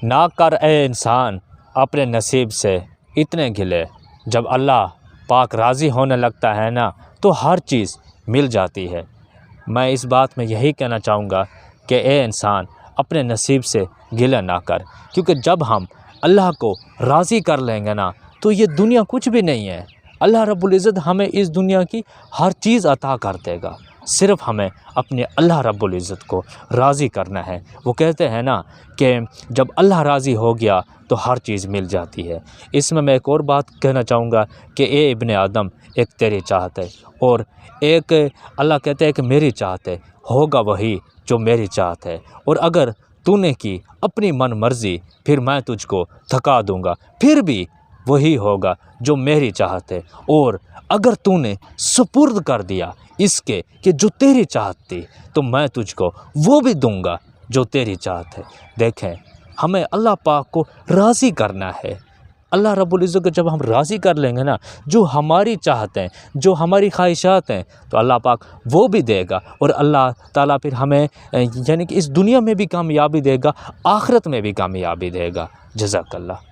نہ کر اے انسان اپنے نصیب سے اتنے گلے، جب اللہ پاک راضی ہونے لگتا ہے نا تو ہر چیز مل جاتی ہے۔ میں اس بات میں یہی کہنا چاہوں گا کہ اے انسان اپنے نصیب سے گلہ نہ کر، کیونکہ جب ہم اللہ کو راضی کر لیں گے نا تو یہ دنیا کچھ بھی نہیں ہے۔ اللہ رب العزت ہمیں اس دنیا کی ہر چیز عطا کر دے گا، صرف ہمیں اپنے اللہ رب العزت کو راضی کرنا ہے۔ وہ کہتے ہیں نا کہ جب اللہ راضی ہو گیا تو ہر چیز مل جاتی ہے۔ اس میں ایک اور بات کہنا چاہوں گا کہ اے ابن آدم، ایک تیری چاہت ہے اور ایک اللہ کہتے ہیں کہ میری چاہت ہے، ہوگا وہی جو میری چاہت ہے، اور اگر تو نے کی اپنی من مرضی پھر میں تجھ کو تھکا دوں گا، پھر بھی وہی ہوگا جو میری چاہت ہے، اور اگر تو نے سپرد کر دیا اس کے کہ جو تیری چاہت تھی تو میں تجھ کو وہ بھی دوں گا جو تیری چاہت ہے۔ دیکھیں، ہمیں اللہ پاک کو راضی کرنا ہے۔ اللہ رب العزت کو جب ہم راضی کر لیں گے نا، جو ہماری چاہتیں، جو ہماری خواہشات ہیں، تو اللہ پاک وہ بھی دے گا، اور اللہ تعالیٰ پھر ہمیں یعنی کہ اس دنیا میں بھی کامیابی دے گا، آخرت میں بھی کامیابی دے گا۔ جزاک اللہ۔